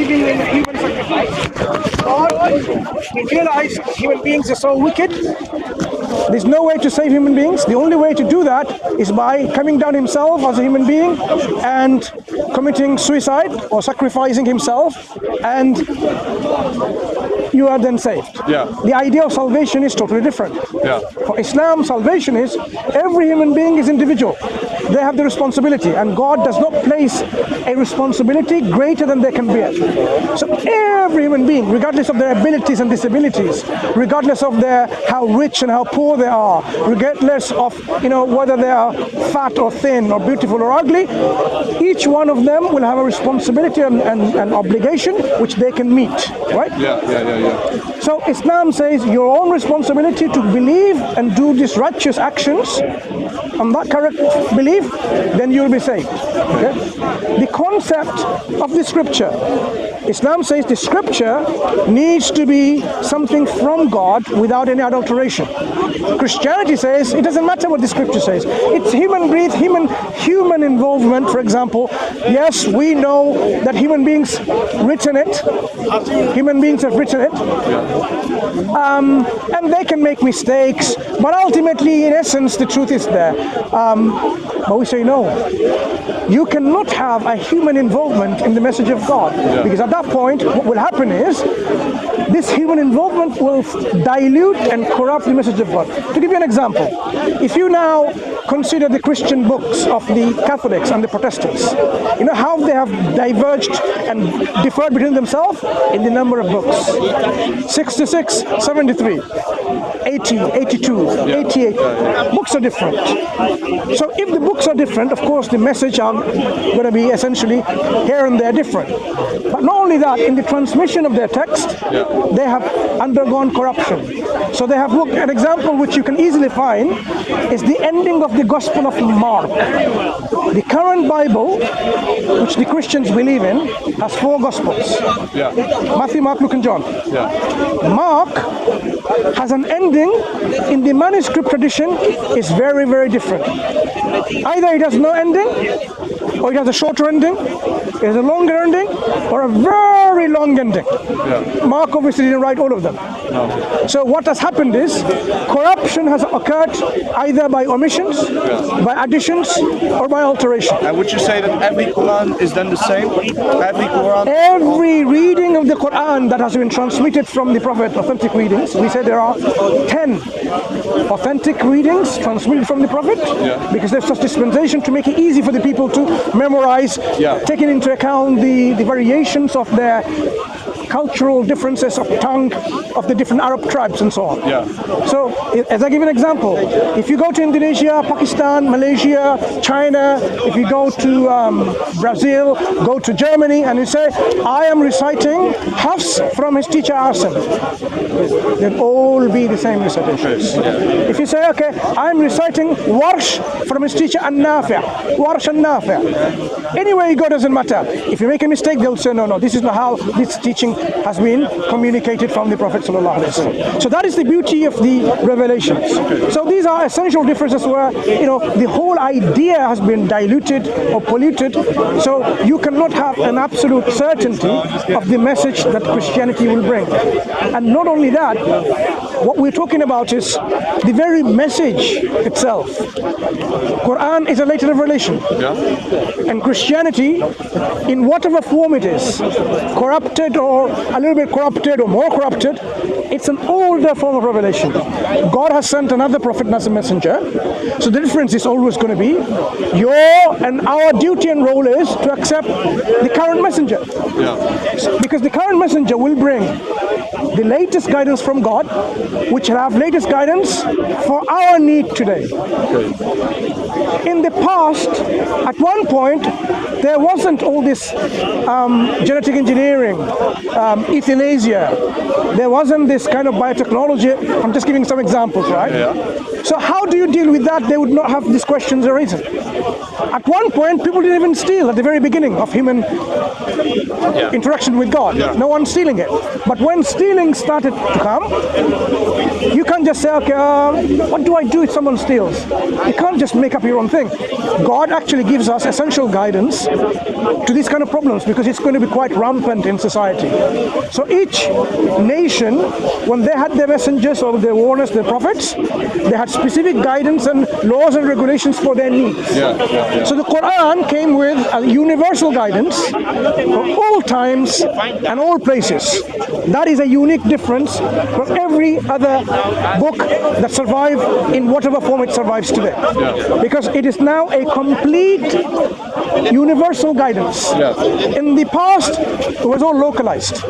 believing in human sacrifice. God, he realized human beings are so wicked. There's no way to save human beings. The only way to do that is by coming down himself as a human being and committing suicide or sacrificing himself, and you are then saved. Yeah. The idea of salvation is totally different. Yeah. For Islam, salvation is every human being is individual. They have the responsibility, and God does not place a responsibility greater than they can bear. So every human being, regardless of their abilities and disabilities, regardless of how rich and how poor they are, regardless of whether they are fat or thin or beautiful or ugly, each one of them will have a responsibility and obligation which they can meet. Right? Yeah. So Islam says your own responsibility to believe and do these righteous actions on that correct belief, then you'll be saved. Okay? The concept of the scripture, Islam says the scripture needs to be something from God without any adulteration. Christianity says it doesn't matter what the scripture says. It's human involvement. For example, yes, we know that human beings written it. Human beings have written it. And they can make mistakes, but ultimately, in essence, the truth is there. But we say no. You cannot have a human involvement in the message of God, because at that point, what will happen is this human involvement will dilute and corrupt the message of God. To give you an example, if you now consider the Christian books of the Catholics and the Protestants, you know how they have diverged and differed between themselves in the number of books. 66, 73, 80, 82, 88. Books are different. So if the books are different, of course the message are going to be essentially here and there different. But not only that, in the transmission of their text, they have undergone corruption. So they have looked at an example which you can easily find is the ending of the Gospel of Mark. The current Bible, which the Christians believe in, has 4 Gospels. Matthew, Mark, Luke, and John. Mark has an ending in the manuscript tradition is very, very different. Either it has no ending, or it has a shorter ending, it has a longer ending, or a very long ending. Mark obviously didn't write all of them. So what has happened is corruption has occurred either by omissions, by additions, or by alteration. And would you say that every Quran is then the same? Every reading of the Quran that has been transmitted from the Prophet, authentic readings, we say there are 10 authentic readings transmitted from the Prophet, because there's such dispensation to make it easy for the people to memorize, taking into account the variations of their cultural differences of tongue of the different Arab tribes and so on. So, as I give an example, if you go to Indonesia, Pakistan, Malaysia, China, if you go to Brazil, go to Germany, and you say, I am reciting Hafs from his teacher Asim, they'll all be the same recitations. If you say, okay, I'm reciting Warsh from his teacher An-Nafi', Warsh An-Nafi', anywhere you go doesn't matter. If you make a mistake, they'll say, no, this is not how this teaching has been communicated from the Prophet ﷺ. So that is the beauty of the revelations. So these are essential differences where, the whole idea has been diluted or polluted. So you cannot have an absolute certainty of the message that Christianity will bring. And not only that, what we're talking about is the very message itself. Quran is a later revelation. And Christianity, in whatever form it is, corrupted or a little bit corrupted or more corrupted, it's an older form of revelation. God has sent another prophet as a messenger. So the difference is always going to be your and our duty and role is to accept the current messenger. Because the current messenger will bring the latest guidance from God, which will have latest guidance for our need today. In the past, at one point, there wasn't all this genetic engineering, euthanasia. There wasn't this kind of biotechnology. I'm just giving some examples, right? So how do you deal with that? They would not have these questions arisen. At one point, people didn't even steal at the very beginning of human interaction with God. No one's stealing it. But when stealing stealing started to come, you can't just say, okay, what do I do if someone steals? You can't just make up your own thing. God actually gives us essential guidance to these kind of problems because it's going to be quite rampant in society. So each nation, when they had their messengers or their warners, their prophets, they had specific guidance and laws and regulations for their needs. So the Quran came with a universal guidance for all times and all places. That is a unique difference from every other book that survived in whatever form it survives today. Because it is now a complete universal guidance. In the past, it was all localized.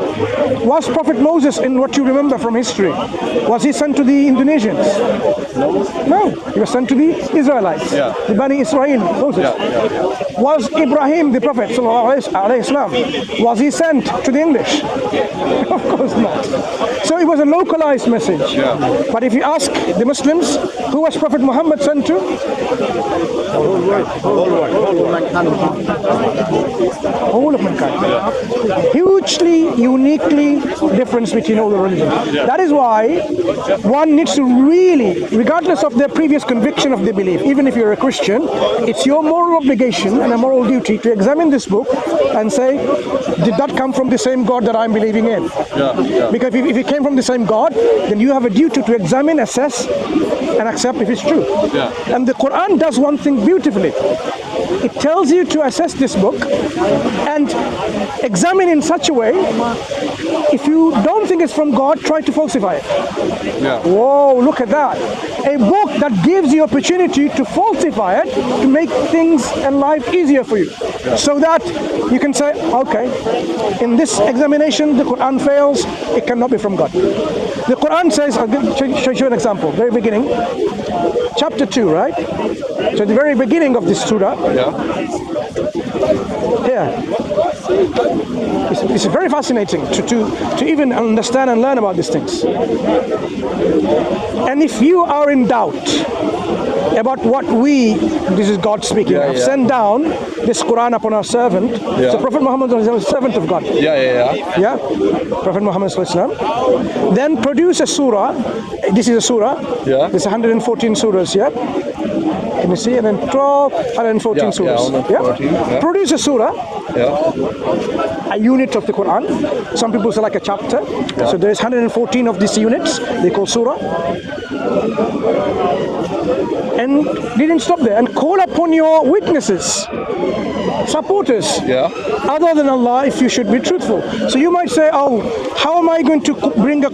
Was Prophet Moses, in what you remember from history, was he sent to the Indonesians? No, he was sent to the Israelites, the Bani Israel, Moses. Was Ibrahim, the Prophet, was he sent to the English? Of course not. So it was a localized message. But if you ask the Muslims, who was Prophet Muhammad sent to? Whole of mankind. Hugely, uniquely difference between all the religions. That is why one needs to really, regardless of their previous conviction of their belief, even if you're a Christian, it's your moral obligation and a moral duty to examine this book and say, did that come from the same God that I'm believing in? Because if it came from the same God, then you have a duty to examine, assess, and accept if it's true. And the Quran does one thing beautifully. It tells you to assess this book and examine in such a way, if you don't think it's from God, try to falsify it. Whoa, look at that. A book that gives you opportunity to falsify it, to make things and life easier for you. So that you can say, okay, in this examination, the Quran fails, it cannot be from God. The Quran says, I'll show you an example, very beginning, chapter 2, right? So at the very beginning of this surah, here, it's very fascinating to even understand and learn about these things. And if you are in doubt about what this is God speaking, have sent down this Quran upon our servant. So Prophet Muhammad was a servant of God. Prophet Muhammad. Then produce a surah. This is a surah. There's 114 surahs here. Can you see? And then 114 surahs. Produce a surah. A unit of the Quran. Some people say like a chapter. So there's 114 of these units. They call surah. And didn't stop there. And call upon your witnesses, supporters, other than Allah, if you should be truthful. So you might say, oh, how am I going to bring a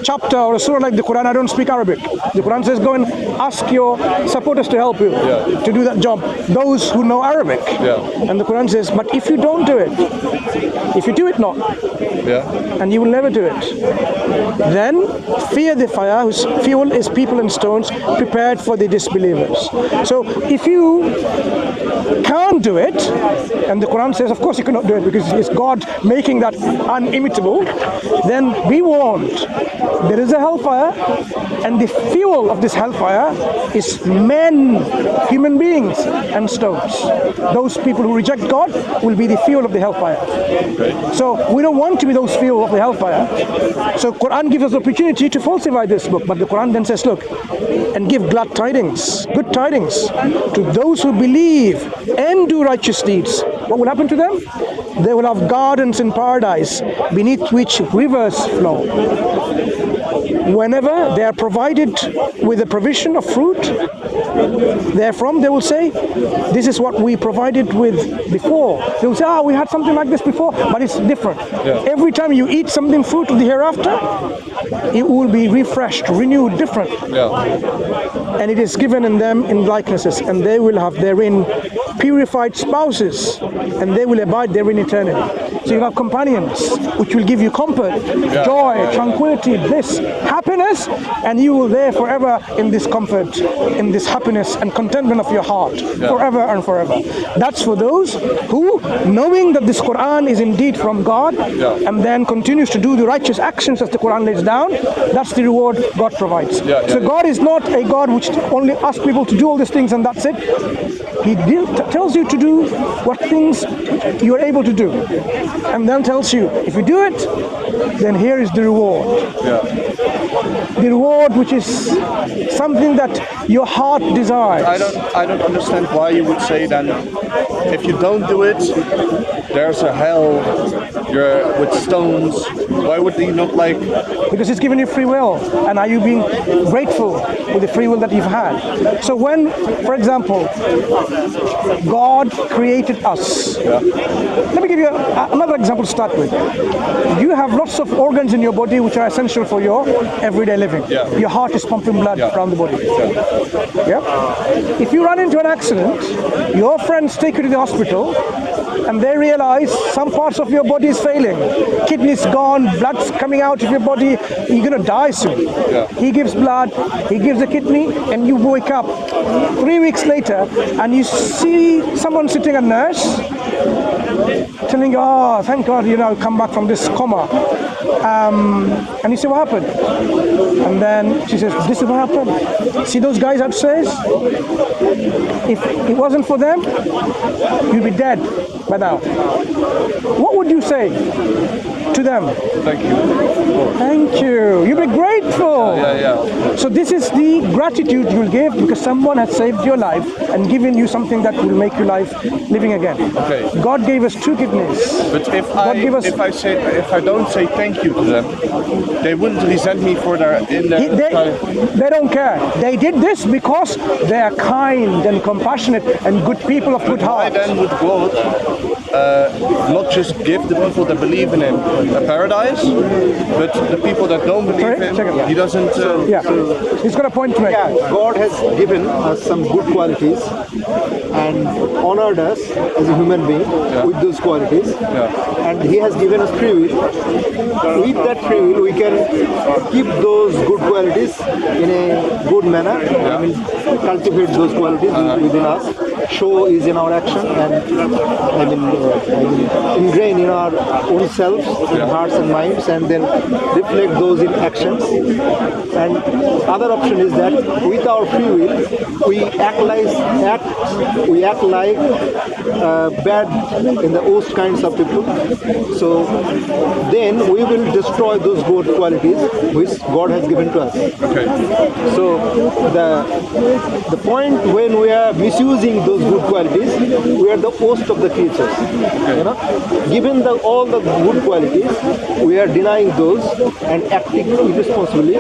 chapter or a surah like the Quran? I don't speak Arabic. The Quran says, go and ask your supporters to help you to do that job, those who know Arabic. And the Quran says, but if you don't do it, if you do it not, and you will never do it, then fear the fire whose fuel is people and stones prepared for the disbelievers. So if you can't do it, and the Quran says, of course you cannot do it because it's God making that unimitable, then be warned. There is a hellfire, and the fuel of this hellfire is men, human beings, and stones. Those people who reject God will be the fuel of the hellfire. So we don't want to be those fuel of the hellfire. So Quran gives us the opportunity to falsify this book, but the Quran then says, look, and give glad tidings, good tidings to those who believe and do righteous deeds. What will happen to them? They will have gardens in paradise beneath which rivers flow. Whenever they are provided with a provision of fruit therefrom, they will say, this is what we provided with before. They will say, we had something like this before, but it's different. Every time you eat something fruit of the hereafter, it will be refreshed, renewed, different. And it is given in them in likenesses, and they will have therein purified spouses, and they will abide therein eternally. So you have companions which will give you comfort, joy, tranquility, bliss, happiness, and you will there forever in this comfort, in this happiness and contentment of your heart, forever and forever. That's for those who, knowing that this Quran is indeed from God, and then continues to do the righteous actions as the Quran lays down, that's the reward God provides. So God is not a God which only asks people to do all these things and that's it. He tells you to do what things you are able to do. and then tells you, if you do it, then here is the reward. Yeah. The reward, which is something that your heart desires. I don't understand why you would say then, if you don't do it, there's a hell. You're with stones. Why would he not like? Because he's given you free will, and are you being grateful with the free will that you've had? So when, for example, God created us. Yeah. Let me give you another example to start with. You have lots of organs in your body which are essential for your everyday living. Yeah. Your heart is pumping blood around the body. Yeah. Yeah? If you run into an accident, your friends take you to the hospital, and they realize some parts of your body is failing. Kidneys gone, blood's coming out of your body, you're going to die soon. Yeah. He gives blood, he gives a kidney, and you wake up 3 weeks later, and you see someone sitting, a nurse, telling you, oh, thank God, come back from this coma. And you say, what happened? And then she says, this is what happened. See those guys upstairs? If it wasn't for them, you'd be dead by now. What would you say to them? Thank you. Thank you. You'll be grateful. Yeah. So this is the gratitude you'll give because someone has saved your life and given you something that will make your life living again. Okay. God gave us 2 kidneys. But if I don't say thank you to them, they wouldn't resent me for their They don't care. They did this because they are kind and compassionate and good people of good heart. Why then would God not just give the people that believe in Him a paradise, but the people that don't believe in Him, He doesn't. He's got a point to make. Yeah, God has given us some good qualities and honored us as a human being with those qualities. Yeah. And He has given us free will. With that free will, we can keep those good qualities in a good manner. I mean, cultivate those qualities within us. Show is in our action, and ingrain in our own selves, in hearts and minds, and then reflect those in actions. And other option is that with our free will, we act like bad in the worst kinds of people. So then we will destroy those good qualities which God has given to us. Okay. So the point when we are misusing those good qualities, we are the worst of the creatures. Given all the good qualities, we are denying those and acting irresponsibly.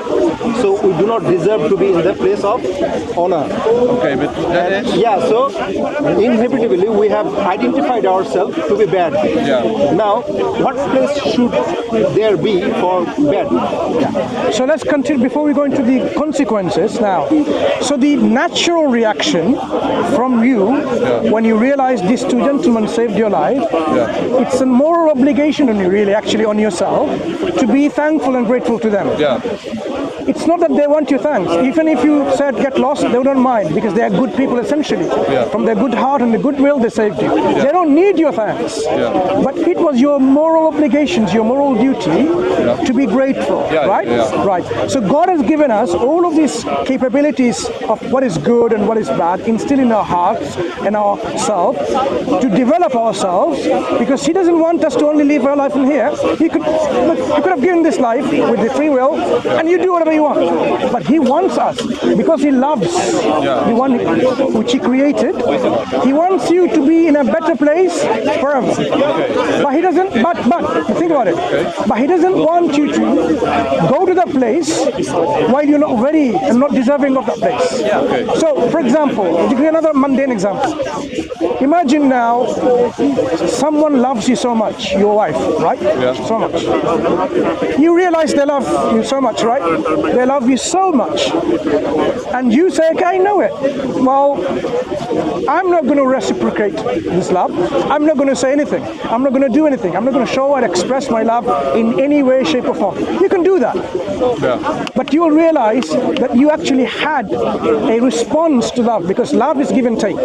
So we do not deserve to be in the place of honor. Okay, but that is. Yeah, so inevitably we have identified ourselves to be bad. Yeah. Now, what place should there be for bad? Yeah. So let's continue before we go into the consequences now. So the natural reaction from you when you realize these 2 gentlemen saved your life, it's a moral obligation on you, really, actually on yourself, to be thankful and grateful to them. Yeah. It's not that they want your thanks. Even if you said get lost, they don't mind because they are good people essentially. From their good heart and the goodwill, they saved you. They don't need your thanks. But it was your moral obligations, your moral duty to be grateful, right? Right. So God has given us all of these capabilities of what is good and what is bad, instilled in our hearts and ourselves to develop ourselves, because He doesn't want us to only live our life in here. He could have given this life with the free will, and you do whatever you want. But He wants us because He loves the one which He created. He wants you to be in a better place forever. But He doesn't. But think about it. But He doesn't want you to go to that place while you're not ready and not deserving of that place. So, for example, to give you another mundane example. Imagine now someone loves you so much, your wife, right? So much. You realize they love you so much, right? They love you so much. And you say, okay, I know it. Well, I'm not going to reciprocate this love. I'm not going to say anything. I'm not going to do anything. I'm not going to show and express my love in any way, shape or form. You can do that. But you will realize that you actually had a response to love, because love is give and take.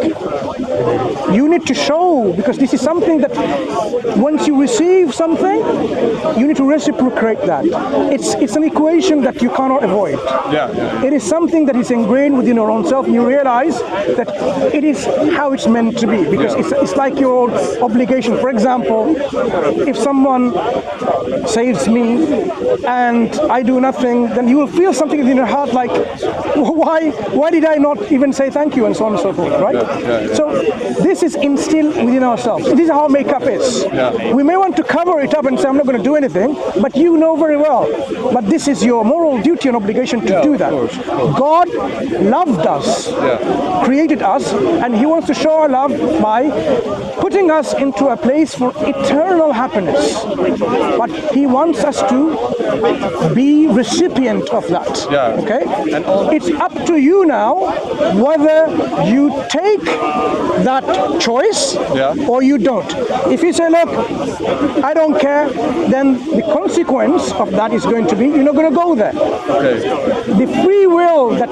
You need to show, because this is something that once you receive something, you need to reciprocate that. It's an equation that you cannot avoid. It is something that is ingrained within your own self, and you realize that it is how it's meant to be, because because it's like your obligation. For example, if someone saves me and I do nothing, then you will feel something in your heart like, why did I not even say thank you, and so on and so forth, right? So this is instilled within ourselves. This is how makeup is. We may want to cover it up and say, I'm not going to do anything, but you know very well. But this is your moral duty and obligation to do that. God loved us, created us, and He wants to show our love by putting us into a place for eternal happiness. But He wants us to be recipient of that. Okay? It's up to you now whether you take that choice or you don't. If you say, look, I don't care, then the consequence of that is going to be you're not going to go there. The free will that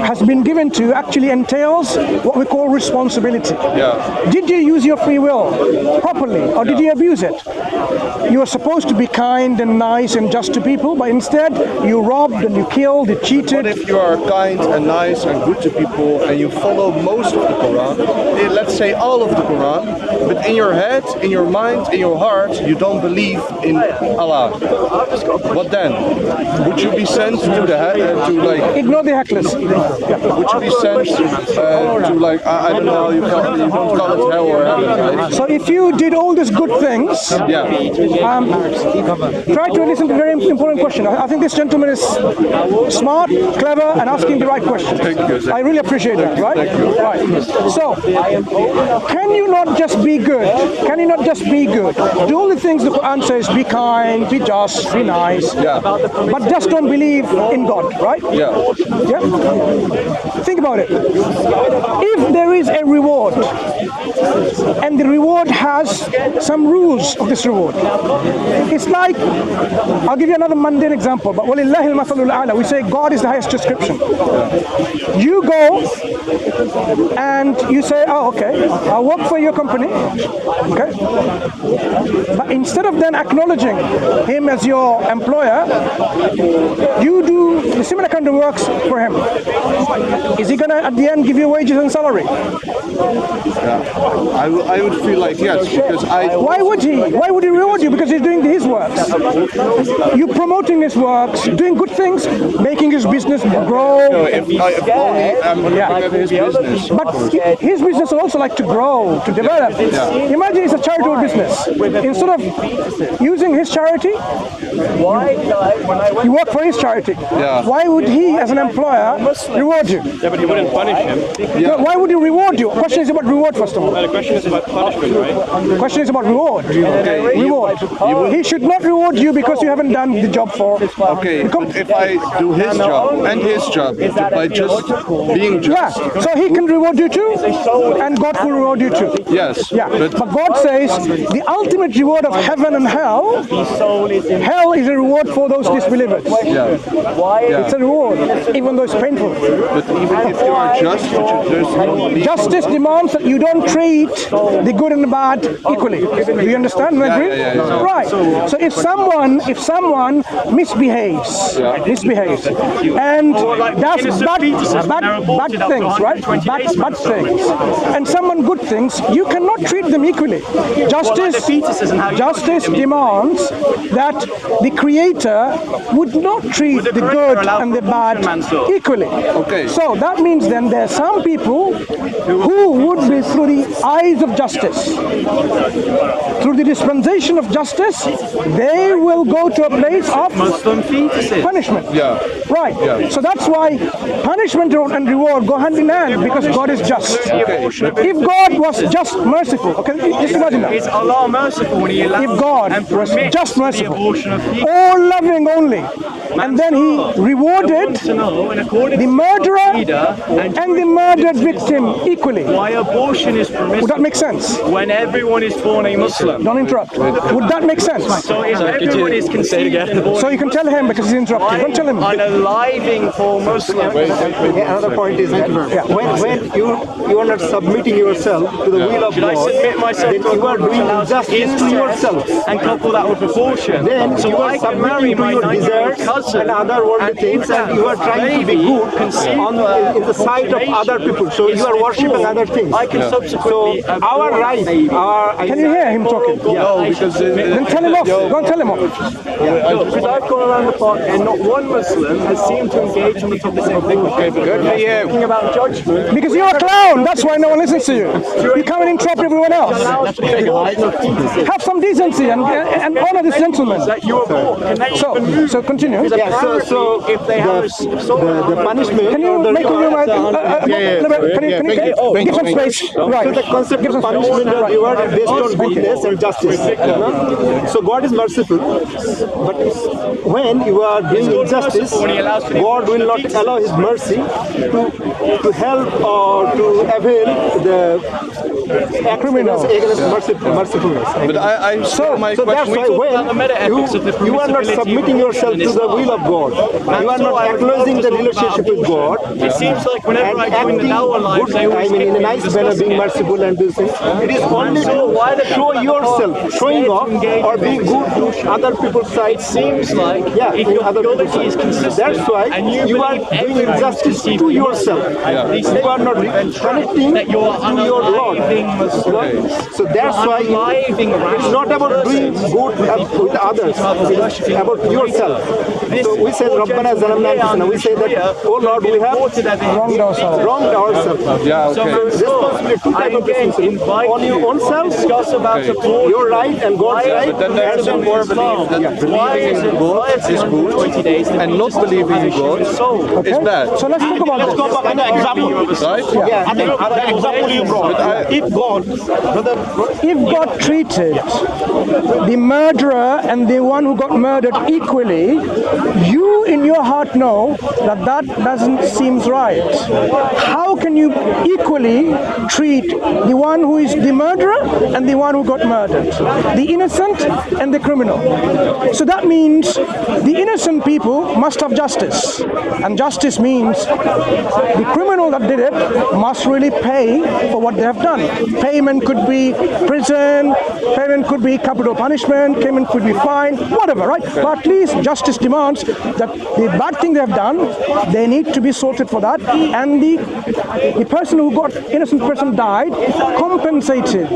has been given to you actually entails what we call responsibility. Did you use your free will properly, or did you abuse it? You were supposed to be kind and nice and just to people, but instead you robbed and you killed, you cheated. What if you are kind and nice and good to people and you follow most of the Quran, let's say all of the Quran, but in your head, in your mind, in your heart, you don't believe in Allah? What then? Would you be sent to the like? Ignore the hecklers. Would you be sent to like I don't know how you call it? You don't call it hell or heaven, right? So if you did all these good things, try to listen to a very important question. I think this gentleman is smart, clever, and asking the right question. Thank you. I really appreciate that, right? Right. So, can you not just be good? Can you not just be good? Do all the things the Quran says, be kind, be just, be nice, but just don't believe in God, right? Think about it. If there is a reward, and the reward has some rules of this reward, it's like, I'll give you another mundane example, but وَلِلَّهِ الْمَثَلُ الْأَعْلَى. We say God is the highest description. You go and you say, oh, okay, I'll work for your company, okay? But instead of then acknowledging him as your employer, you do the similar kind of works for him. Is he going to, at the end, give you wages and salary? I would feel like yes, because Why would he? Why would he reward you? Because he's doing his works. You promoting his works, doing good things, making his business grow. if only I'm looking at his business. But his business would also like to grow, to develop. Imagine it's a charitable business. Instead of using his charity, you work for his charity. Why would he, as an employer, reward you? Yeah, but he wouldn't punish him. No, why would he reward you? The question is about reward, first of all. No, the question is about punishment, right? The question is about reward. Reward. He should not reward you because you haven't done the job for. Okay, but if I do his job and his job by just being just. So he can reward you too, and God will reward you too. Yes. But God says the ultimate reward of heaven and hell is a reward for those disbelievers. It's a reward, even though it's painful. But even if you are just, there's no need. Justice demands that you don't treat the good and the bad equally. Do you understand and agree? Right. So if someone misbehaves, and does bad things, right? Bad things, and someone good things, you cannot treat them equally. Justice demands that the Creator would not treat the good and the bad equally. So that means then there are some people who would be through the eyes of justice, through the dispensation of justice, they will go to a place of punishment. Right. So that's why punishment and reward go hand in hand, because God is just. If God was just merciful, okay, just imagine that. Is Allah merciful when He allows if God was just merciful, or loving only, and then He rewarded the murderer and the murdered victim equally, why abortion is permissible? Would that make sense? When everyone is born a Muslim. Don't interrupt. Would that make sense? So if everyone is conceived and born, So you can tell him because he's interrupting. Don't tell him. unaliving for Muslims. Another point is when you are not submitting yourself to the will of Should I God, submit myself then to a you are God which doing allows injustice to yourself. and couple that with abortion. then So you are I can marry submitting to my your 9-year-old desires cousin, and other worldly and things, if that and you are trying to be baby good conceived in the sight of other people. So is you are worshipping deformed, other things. I can So subsequently our abort right, baby. Can you hear him talking? No, because Then tell him off. Go and tell him off. No, because I've gone around the park and not one Muslim has seemed to engage on the topic of talking about judgment. Because you're a clown. That's why no one listens to you. You come and interrupt everyone else. Have some decency and honor this gentleman. That you abort. Can they even move? So continue. yeah, so if they have the punishment Can you or the make a room? reward, Can you give some space? Right. so the concept of punishment and reward is based on goodness and justice. You know? So God is merciful, but when you are doing injustice, God will not allow His mercy to help or to avail the criminals against mercifulness. But I So my that's question. why when you are not submitting yourself to the will of God, you are not acknowledging the relationship with God, It seems like whenever and I join the acting Dawah lives, they good, I always mean in a hit me nice with manner, discussing being it. merciful and do things. It is only to show yourself, showing off or being good to other people's side. It seems like if in your other people's theology is side. consistent, That's why and you are believe doing everyone injustice is to yourself. You are not connecting that you are to your Lord. unaliving Muslims. So that's why Unaliving it's not about doing good with others. It's about yourself. So we say, Rabbana zalamna anfusana. We say that, oh Lord, we have wronged ourselves. Yeah, okay. Responsibility, two types of responsibility. On your own self, Discuss about support. your right and God's right. But then there's a more belief that believing in God is good and not believing in God is bad. So let's talk about this. An example. Right? Yeah, the example you brought. If God, If God treated the murderer and the one who got murdered equally, you in your heart know that that doesn't seem right. How can you equally treat the one who is the murderer and the one who got murdered, the innocent and the criminal? So that means the innocent people must have justice, and justice means the criminal that did it must really pay for what they have done. Payment could be prison, payment could be capital punishment, payment could be fine, whatever, right? But at least justice demands that the bad thing they have done, they need to be sorted for that, and the person who got, innocent person died, compensated.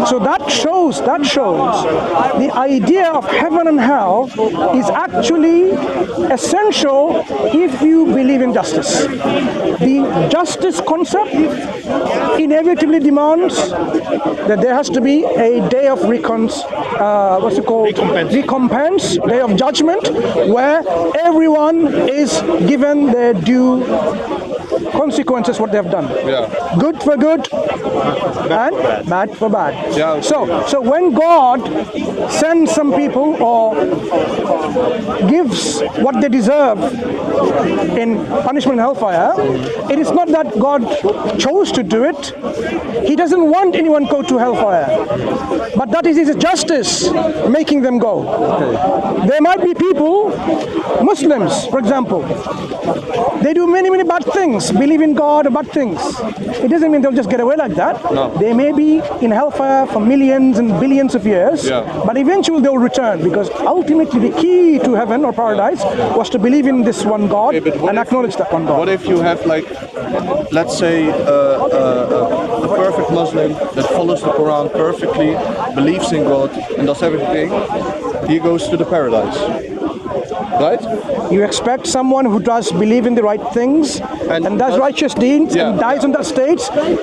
So that shows the idea of heaven and hell is actually essential if you believe in justice. The justice concept inevitably demands that there has to be a day of recompense, day of judgment, where everyone is given their due consequences what they have done. Yeah. Good for good and bad for bad. Yeah, okay. So when God sends some people or gives what they deserve in punishment and hellfire, it is not that God chose to do it. He doesn't want anyone to go to hellfire, but that is His justice making them go. There might be people, Muslims for example, they do many bad things, believe in God or bad things. It doesn't mean they'll just get away like that. No. They may be in hellfire for millions and billions of years, but eventually they'll return, because ultimately the key to heaven or paradise was to believe in this one God and acknowledge that one God. What if you have, like, let's say, a perfect Muslim that follows the Quran perfectly, believes in God, and does everything? He goes to the paradise. Right? You expect someone who does believe in the right things and does righteous deeds and dies on that state,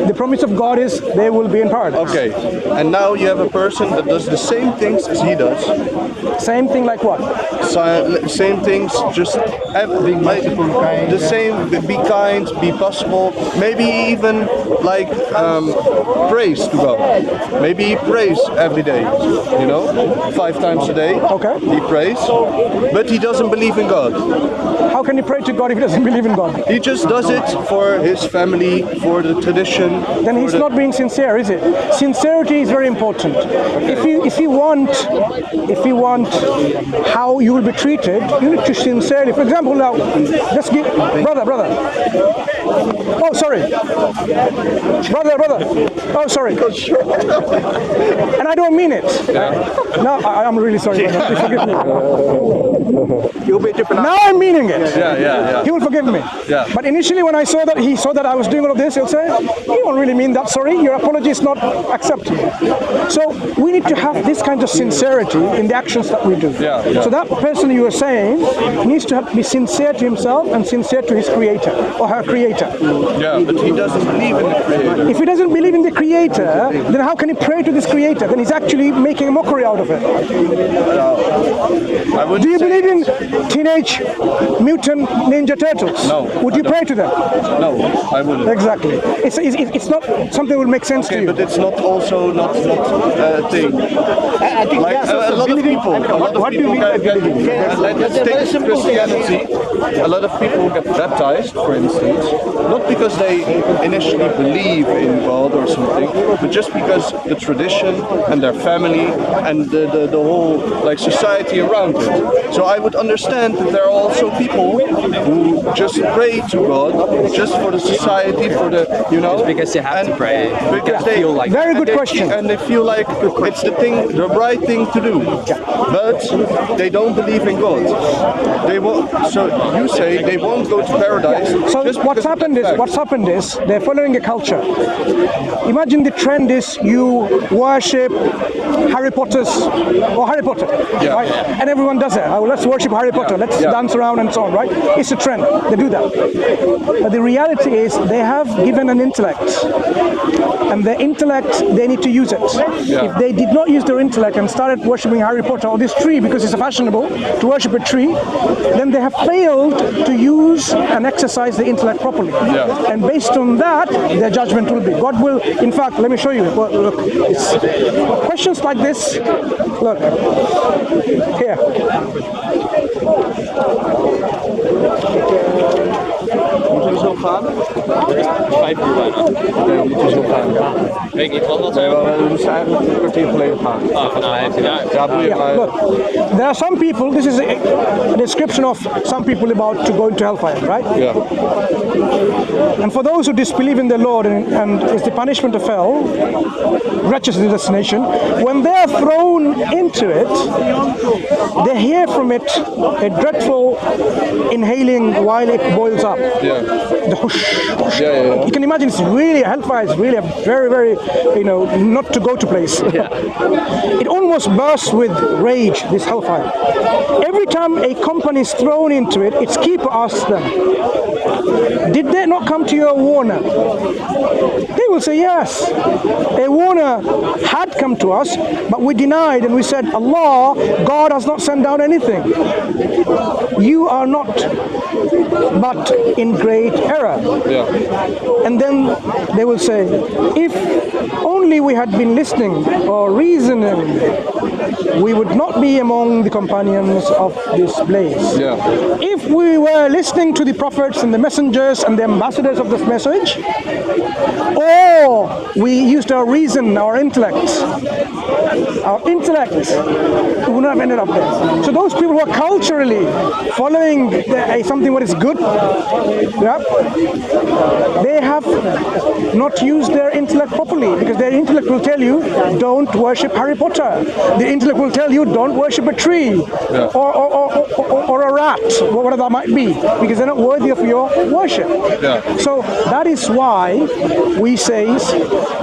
the promise of God is they will be in paradise. Okay, and now you have a person that does the same things as he does. Same thing like what? Same things, just everything. Like, the same, be kind, be possible. Maybe even like praise to God. Maybe he prays every day, 5 times a day. Okay. He prays, but he doesn't doesn't believe in God. How can he pray to God if he doesn't believe in God? He just does it for his family, for the tradition. Then he's not being sincere, is it? Sincerity is very important. If you want how you will be treated, you need to sincerely. For example, now, just give brother. Oh, sorry, brother. Oh, sorry. And I don't mean it. No, I'm really sorry. Please forgive me. You'll be different. Now I'm meaning it. Yeah. He will forgive me. Yeah. But initially when he saw that I was doing all of this, he'll say, you don't really mean that, sorry, your apology is not accepted. So we need to have this kind of sincerity in the actions that we do. Yeah. So that person you are saying needs to be sincere to himself and sincere to his creator or her creator. Yeah, but he doesn't believe in the Creator. If he doesn't believe in the creator, then how can he pray to this creator? Then he's actually making a mockery out of it. Do you believe in Teenage Mutant Ninja Turtles? No. Would you pray to them? No, I wouldn't. Exactly. It's not something that will make sense to you. But it's not also not a thing. I think Like a lot of people, let's take Christianity. A lot of people get baptized, for instance, not because they initially believe in God or something, but just because the tradition and their family and the whole like society around it. So I would understand that there are also people who just pray to God just for the society, for the Just because they have to pray. because they feel like Very good question. and they feel like it's the right thing to do, but they don't believe in God. They won't. So you say they won't go to paradise. So just what's because of that happened fact. is they're following a culture. Imagine the trend is you worship Harry Potter, Yeah. right? And everyone does it. Oh, let's worship Harry Potter. Let's Yeah. dance around and so on, right? It's a trend. They do that. But the reality is they have given an intellect. And their intellect, they need to use it. Yeah. If they did not use their intellect and started worshipping Harry Potter or this tree because it's fashionable to worship a tree, then they have failed to use and exercise the intellect properly. Yeah. And based on that, their judgment will be. God will, in fact, let me show you. Well, look, questions like this, look, here. Moeten we zo gaan? 5 uur bijna. Nee, we moeten zo gaan. Weet ik niet van dat. Nee, we moesten eigenlijk een kwartier geleden gaan. Oh, nou heeft hij daar. Ja, doe je Yeah, maar. look, there are some people, this is a description of some people about to go into hellfire, right? Ja. And for those who disbelieve in the Lord and is the punishment of hell, wretched is the destination, when they are thrown into it, they hear from it a dreadful inhaling while it boils up. Yeah. The whoosh, whoosh. Yeah. You can imagine it's really, hellfire is really a very, very, not to go to place. It almost bursts with rage, this hellfire. Every time a company is thrown into it, its keeper asks them, did they not come to your warner? They will say yes. A warner had come to us, but we denied and we said, Allah, God has not sent down anything. You are not, but in great error. Ja. And then they will say, if only we had been listening or reasoning, we would not be among the companions of this blaze. Ja. If we were listening to the prophets and the messengers and the ambassadors of this message, or we used our reason, our intellect, we would not have ended up there. So those people who are culturally following something what is good, they have not used their intellect properly, because their intellect will tell you, don't worship Harry Potter. The intellect will tell you, don't worship a tree or a rat, whatever that might be, because they're not worthy of your worship. Yeah. So that is why we say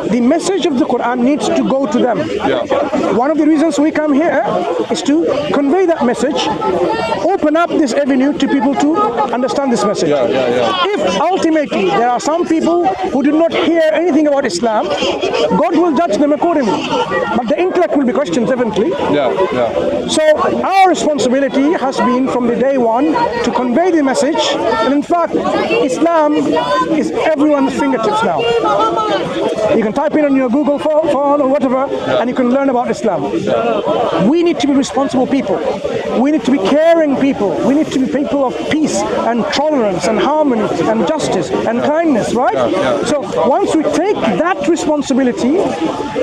the message of the Quran needs to go to them. Yeah. One of the reasons we come here is to convey that message, open up this avenue to people to understand this message. Yeah. If ultimately there are some people who do not hear anything about Islam, God will judge them accordingly. But the intellect will be questioned, definitely. differently. Yeah, yeah. So our responsibility has been from the day one to convey the message, and in fact, Islam is everyone's fingertips now. You can type in on your Google phone or whatever, and you can learn about Islam. We need to be responsible people. We need to be caring people. We need to be people of peace and tolerance and harmony and justice and kindness, right? So once we take that responsibility,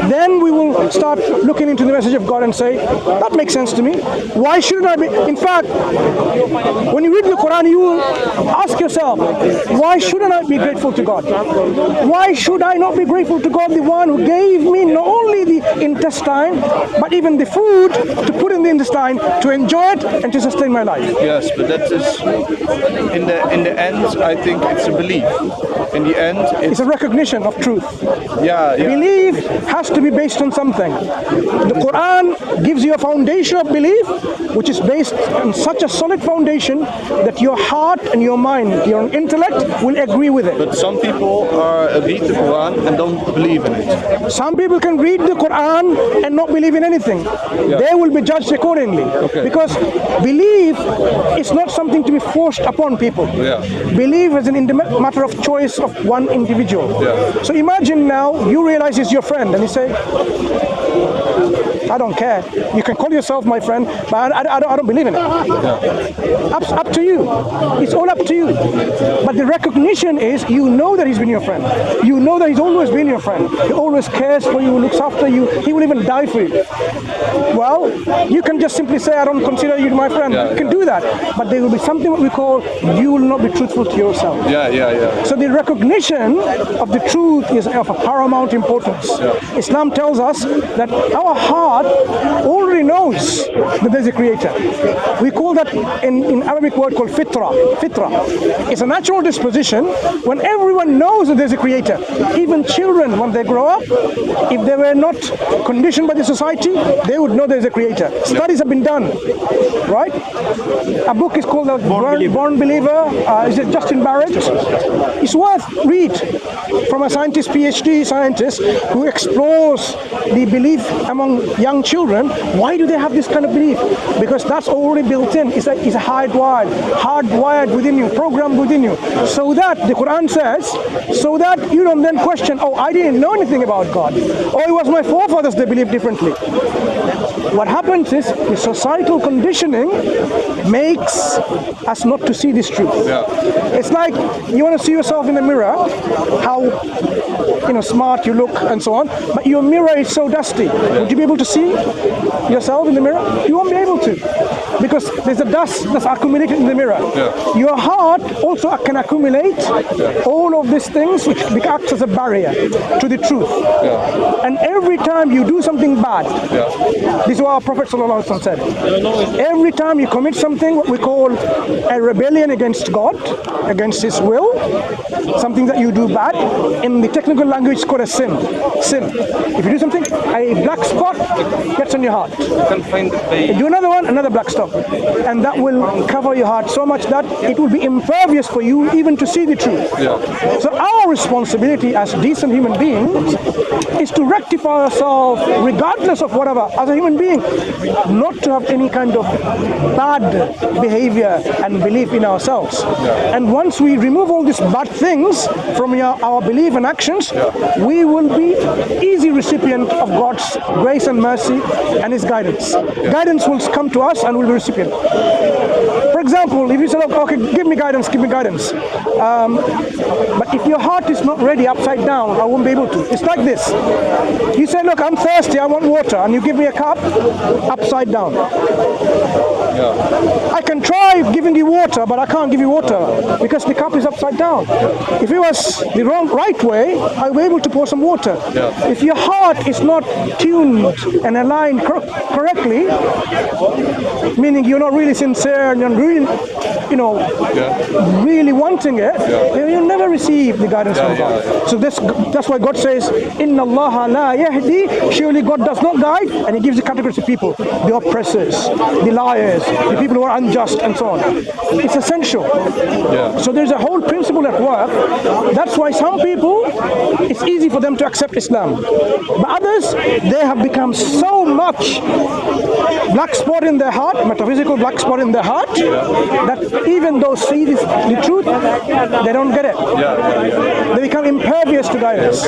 then we will start looking into the message of God and say, that makes sense to me. Why shouldn't I be? In fact, when you read the Quran, you will ask yourself, why shouldn't I be grateful to God? Why should I not be grateful to God, the one who gave me not only the intestine, but even the food to put in the intestine, to enjoy it and to sustain my life? Yes, but that is, in the end, I think it's a belief. In the end, It's a recognition of truth. yeah. Belief has to be based on something. The Quran gives you a foundation of belief, which is based on such a solid foundation that your heart and your mind, your intellect will agree with it. But some people read the Quran and don't believe in it. Some people can read the Quran and not believe in anything. They will be judged accordingly. Because belief is not something to be forced upon people. Belief is a matter of choice of one individual. So imagine now you realize he's your friend and you say, I don't care. You can call yourself my friend, but I don't believe in it. Up to you. It's all up to you. But the recognition is, you know that he's been your friend. You know that he's always been your friend. He always cares for you, looks after you. He will even die for you. Well, you can just simply say, I don't consider you my friend. You can do that. But there will be something what we call, you will not be truthful to yourself. So the recognition of the truth is of a paramount importance. Islam tells us that our heart already knows that there's a creator. We call that in Arabic word called fitra. Fitra. It's a natural disposition when everyone knows that there's a creator. Even children, when they grow up, if they were not conditioned by the society, they would know there's a creator. Studies have been done, right? A book is called Born Believer. Is it Justin Barrett? It's worth read from a scientist, PhD scientist, who explores the belief among young children. Why do they have this kind of belief? Because that's already built in. It's hardwired within you, programmed within you. So that, the Quran says, so that you don't then question, oh, I didn't know anything about God. Oh, it was my forefathers, they believed differently. What happens is, the societal conditioning makes us not to see this truth. It's like, you want to see yourself in the mirror, how smart you look and so on, but your mirror is so dusty. Would you be able to see yourself in the mirror? You won't be able to, because there's a dust that's accumulated in the mirror. Your heart also can accumulate all of these things, which acts as a barrier to the truth. And every time you do something bad, this is what our Prophet ﷺ said, every time you commit something what we call a rebellion against God, against His will, something that you do bad, in the technical language it's called a sin. If you do something, a black spot gets on your heart. You do another one, another black spot, and that will cover your heart so much that it will be impervious for you even to see the truth. So our responsibility as decent human beings is to rectify ourselves regardless of whatever, as a human being, not to have any kind of bad behavior and belief in ourselves. And once we remove all these bad things from our belief and actions, we will be easy recipient of God's grace and mercy and His guidance. Guidance will come to us and we'll be recipient. For example, if you say, okay, give me guidance, but if your heart is not ready upside down, I won't be able to. It's like this. You say, look, I'm thirsty, I want water, and you give me a cup upside down. I can try giving you water, but I can't give you water because the cup is upside down. If it was the right way, I'll be able to pour some water. If your heart is not tuned and aligned correctly, meaning you're not really sincere and you're really, really wanting it, then you'll never receive the guidance from God. So that's why God says, Inna Allah la yahdi, surely God does not guide, and He gives the categories of people: the oppressors, the liars, the people who are unjust, and so on. It's essential. So there's a whole principle at work. That's why some people, it's easy for them to accept Islam. But others, they have become so much black spot in their heart, metaphysical black spot in their heart, that even though see the truth, they don't get it. They become impervious to guidance.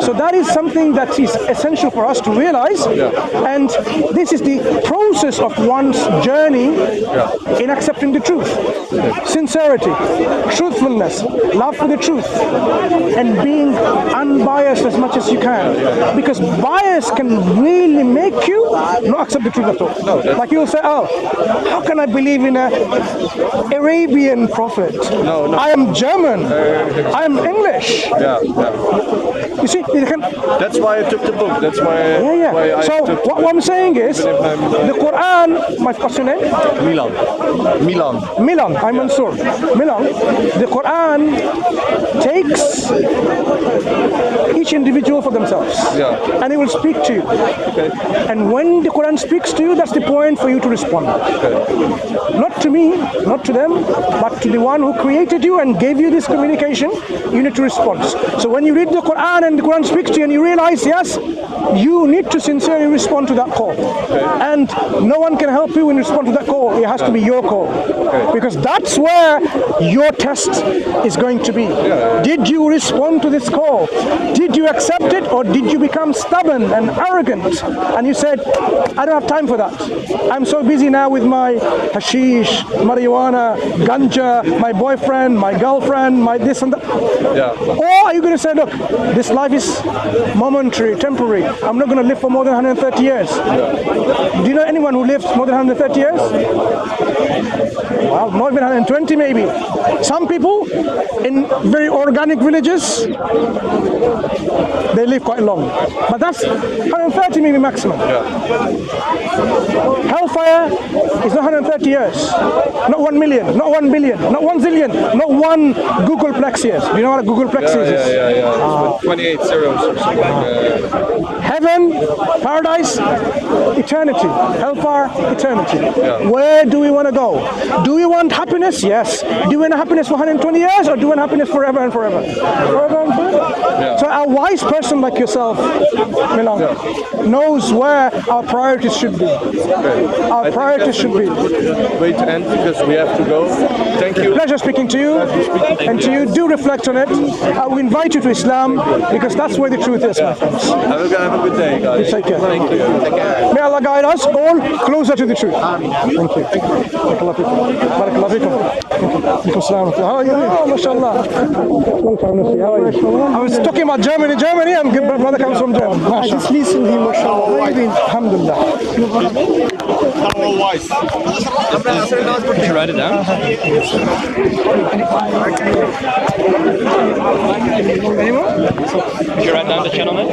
So that is something that is essential for us to realize, and this is the process of one's journey in accepting the truth. Sincerity, truthfulness, love for the truth, and being unbiased as much as you can. Because bias can really make you not accept the truth at all. Like you'll say, oh, how can I believe in an Arabian prophet? I am German. I am English. You see, that's why I took the book. That's why. Why I so took what I'm saying is, the Quran. What's your name? Milan. I'm Mansur. Milan. The Quran takes each individual for themselves, and it will speak to you. And when the Quran speaks to you, that's the point for you to respond. Not to me, not to them, but to the one who created you and gave you this communication. You need to respond. So when you read the Quran and the Quran speaks to you and you realize, yes, you need to sincerely respond to that call. And no one can help you when you respond to that call. It has to be your call. Because that's where your test is going to be. Did you respond to this call? Did you accept it, or did you become stubborn and arrogant? And you said, I don't have time for that. I'm so busy now with my hashish, marijuana, ganja, my boyfriend, my girlfriend, my this and that. Or are you going to say, look, this life is momentary, temporary. I'm not going to live for more than 130 years. Do you know anyone who lives more than 130 years? Well, more than 120 maybe. Some people in very organic villages, they live quite long. But that's 130 maybe maximum. Hellfire is not 130 years. Not 1 million, not 1 billion, not 1 zillion, not 1 Googleplex years. Do you know what a Googleplex is? 28 zeros or something. Heaven, paradise, eternity. Hellfire, eternity. Where do we want to go? Do we want happiness? Yes. Do we want happiness for 120 years, or do we want happiness forever and forever? Forever and forever? So a wise person like yourself, Milan, knows where our priorities should be. Our priorities should be. Way to end, because we have to go. Thank you. Pleasure speaking to you, and to you. Do reflect on it. I will invite you to Islam, because that's where the truth is, my friends. Have a good day, guys. Take care. Thank you. May Allah guide us all closer to the truth. Thank you. Barakallah fikum. Barakallah fikum. How are you? Oh, mashallah. Long time no see. How are you? I was talking about Germany, and my brother comes from Germany. I just listened to him, mashallah. How you been? Alhamdulillah. Hello, wife. Did you write it down? Anyone? Did you write down the channel name?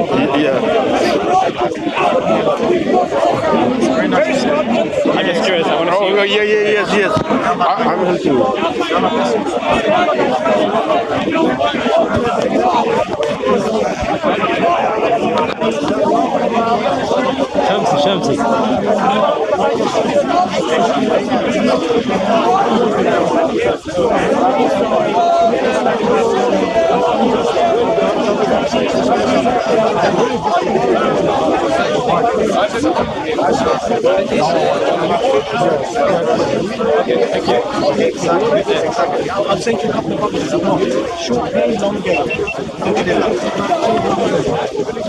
I'm just curious. I want to see. Yes. I'm helping you. Shamsi. I'll send you a couple of boxes. Short game, long game.